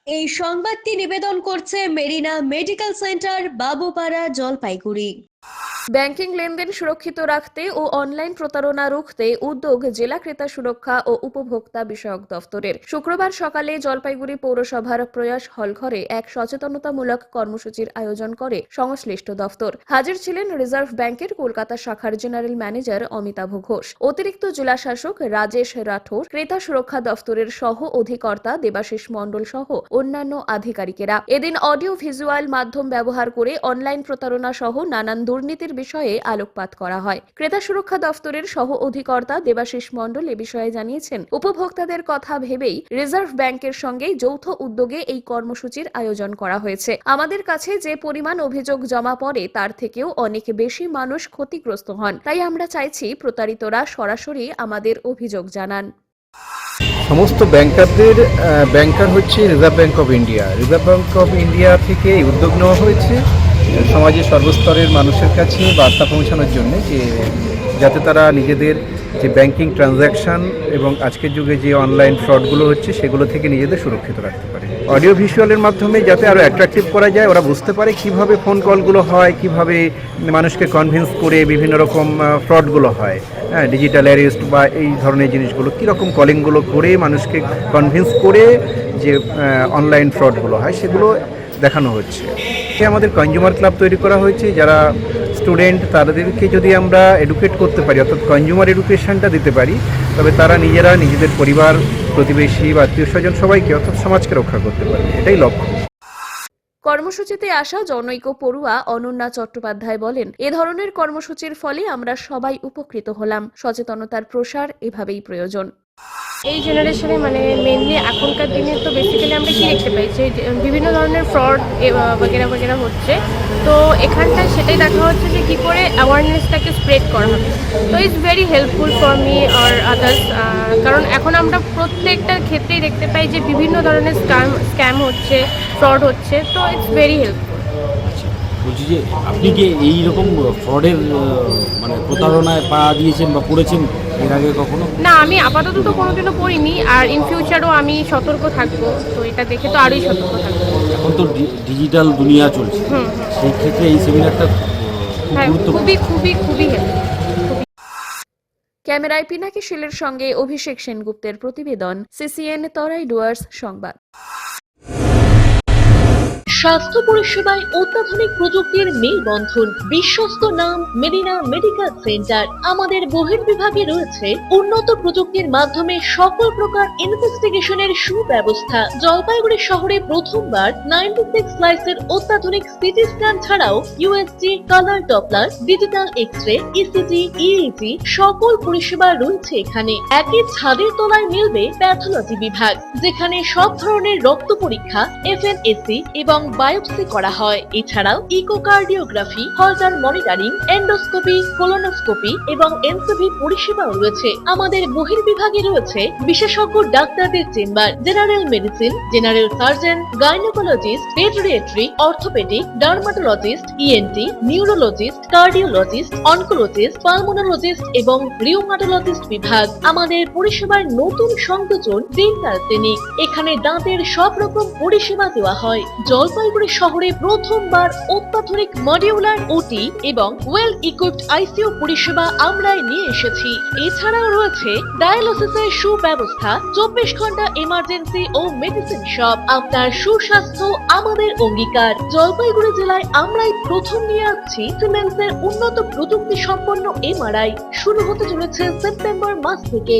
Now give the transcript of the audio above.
এই সংবাদটি নিবেদন করছে Marina medical centre, Babupara, Jalpaiguri. Banking লেনদেন সুরক্ষিত রাখতে ও অনলাইন প্রতারণা রুখতে উদ্যোগ জেলা ক্রেতা সুরক্ষা ও উপভোক্তা বিষয়ক দফতরের। শুক্রবার সকালে জলপাইগুড়ি পৌরসভার প্রয়াস হলঘরে এক সচেতনতামূলক কর্মসূচির আয়োজন করে সংশ্লিষ্ট দফতর। হাজির ছিলেন রিজার্ভ ব্যাংকের কলকাতা শাখার জেনারেল ম্যানেজার অমিতাভ ঘোষ, অতিরিক্ত জেলা শাসক রাজেশ রাঠোর, ক্রেতা সুরক্ষা দফতরের সহ অধিকর্তা দেবাশিস মণ্ডল সহ অন্যান্য আধিকারিকেরা। এদিন অডিও ভিজুয়াল মাধ্যম ব্যবহার করে অনলাইন প্রতারণা সহ নানান দুর্নীতির বিষয়ে আলোকপাত করা হয়। ক্রেতা সুরক্ষা দফতরের সহ অধিকর্তা দেবাশিস মণ্ডল এ বিষয়ে জানিয়েছেন, উপভোক্তাদের কথা ভেবেই রিজার্ভ ব্যাংকের সঙ্গে যৌথ উদ্যোগে এই কর্মসূচির আয়োজন করা হয়েছে। আমাদের কাছে যে পরিমাণ অভিযোগ জমা পড়ে তার থেকেও অনেক বেশি মানুষ ক্ষতিগ্রস্ত হন, তাই আমরা চাইছি প্রতারিতরা সরাসরি আমাদের অভিযোগ জানান। সমস্ত ব্যাংকারদের ব্যাংকার হচ্ছে reserve bank of India. Reserve bank of India থেকে এই উদ্যোগ নেওয়া হয়েছে সমাজের সর্বস্তরের মানুষের কাছে বার্তা পৌঁছানোর জন্য, যে যাতে তারা নিজেদের যে ব্যাংকিং ট্রানজ্যাকশান এবং আজকের যুগে যে অনলাইন ফ্রডগুলো হচ্ছে সেগুলো থেকে নিজেদের সুরক্ষিত রাখতে পারে। অডিও ভিজুয়ালের মাধ্যমে যাতে আরও অ্যাট্রাকটিভ করা যায়, ওরা বুঝতে পারে কিভাবে ফোন কলগুলো হয়, কিভাবে মানুষকে কনভিন্স করে বিভিন্ন রকম ফ্রডগুলো হয়, হ্যাঁ, ডিজিটাল অ্যারেস্ট বা এই ধরনের জিনিসগুলো কীরকম কলিংগুলো করে মানুষকে কনভিন্স করে যে অনলাইন ফ্রডগুলো হয় সেগুলো দেখানো হচ্ছে। আমাদের কনজিউমার ক্লাব তৈরি করা হয়েছে, যারা স্টুডেন্ট তাদেরকে যদি আমরা এডুকেট করতে পারি, অর্থাৎ কনজিউমার এডুকেশনটা দিতে পারি, তবে তারা নিজেরা নিজেদের পরিবার, প্রতিবেশী বা আত্মীয় স্বজন সবাইকে অর্থাৎ সমাজকে রক্ষা করতে পারবে, এটাই লক্ষ্য। কর্মসূচিতে আসা জনৈক পড়ুয়া অনন্যা চট্টোপাধ্যায় বলেন, এ ধরনের কর্মসূচির ফলে আমরা সবাই উপকৃত হলাম। সচেতনতার প্রসার এভাবেই প্রয়োজন। এই জেনারেশনে মেনলি এখনকার দিনে তো বেসিক্যালি আমরা কি দেখতে পাই যে বিভিন্ন ধরনের ফ্রড বগেরা হচ্ছে। তো এখানটায় সেটাই দেখা হচ্ছে যে কী করে অ্যাওয়ারনেসটাকে স্প্রেড করা হবে। তো it's very helpful for me or others, কারণ এখন আমরা প্রত্যেকটা ক্ষেত্রেই দেখতে পাই যে বিভিন্ন ধরনের স্ক্যাম হচ্ছে, ফ্রড হচ্ছে। তো ইটস ভেরি হেল্পফুল। বলছি যে আপনি কি এইরকম ফ্রডের প্রতারণায় পা দিয়েছেন বা পড়েছেন এর আগে কখনো? না, আমি আপাতত তো কোনোদিনও পড়িনি, আর ইন ফিউচারও আমি সতর্ক থাকবো। তো এটা দেখে তো আরোই সতর্ক থাকবো। এখন তো ডিজিটাল দুনিয়া চলছে, সেই ক্ষেত্রে এই সেমিনারটা হ্যাঁ, খুবই খুবই খুবই ক্যামেরায় পিনাকি শীলের সঙ্গে অভিষেক সেনগুপ্তের প্রতিবেদন, সিসিএন তরাই ডুয়ার্স সংবাদ। স্বাস্থ্য পরিষেবায় অত্যাধুনিক প্রযুক্তির মেলবন্ধন, বিশ্বস্ত নাম মেরিনা মেডিকেল সেন্টার। আমাদের বহির্বিভাগে রয়েছে উন্নত প্রযুক্তির মাধ্যমে সকল প্রকার ইনভেস্টিগেশনের সুব্যবস্থা। জলপাইগুড়ি শহরে প্রথমবার 96 স্লাইসের অত্যাধুনিক সিটি স্ক্যান ছাড়াও USG, colour Doppler, digital x-ray, ECG, EEG সকল পরিষেবা রয়েছে এখানে। একই ছাদের তলায় মিলবে প্যাথোলজি বিভাগ, যেখানে সব ধরনের রক্ত পরীক্ষা, এফএনএসি এবং বায়োপসি করা হয়। এছাড়াও ইকোকার্ডিওগ্রাফি, হলটার মনিটরিং, এন্ডোস্কোপি, কোলোনোস্কোপি এবং এনসিভি পরিষেবাও রয়েছে। আমাদের বহির্বিভাগে রয়েছে বিশেষজ্ঞ ডাক্তারদের chamber, general medicine, general surgeon, gynaecologist, পেডিয়াট্রি, orthopaedic, dermatologist, ENT, neurologist, cardiologist, oncologist, pulmonologist এবং রিউমাটোলজিস্ট বিভাগ। আমাদের পরিষেবার নতুন সংযোজন ডেন্টাল ক্লিনিক। এখানে দাঁতের সব রকম পরিষেবা দেওয়া হয়। জলপাইগুড়ি শহরে প্রথমবার অত্যাধুনিক মডিউলার ওটি এবং ওয়েল ইকুইপড আইসিইউ পরিষেবা আমরাই নিয়ে এসেছি। এছাড়াও রয়েছে ডায়ালিসিসের সুব্যবস্থা, 24 ঘন্টা এমার্জেন্সি ও মেডিসিন শপ। আপনার সুস্বাস্থ্য আমাদের অঙ্গীকার। জলপাইগুড়ি জেলায় আমরাই প্রথম নিয়ে আসছি সিমেন্সের উন্নত প্রযুক্তি সম্পন্ন এমআরআই। শুরু হতে চলেছে সেপ্টেম্বর মাস থেকে।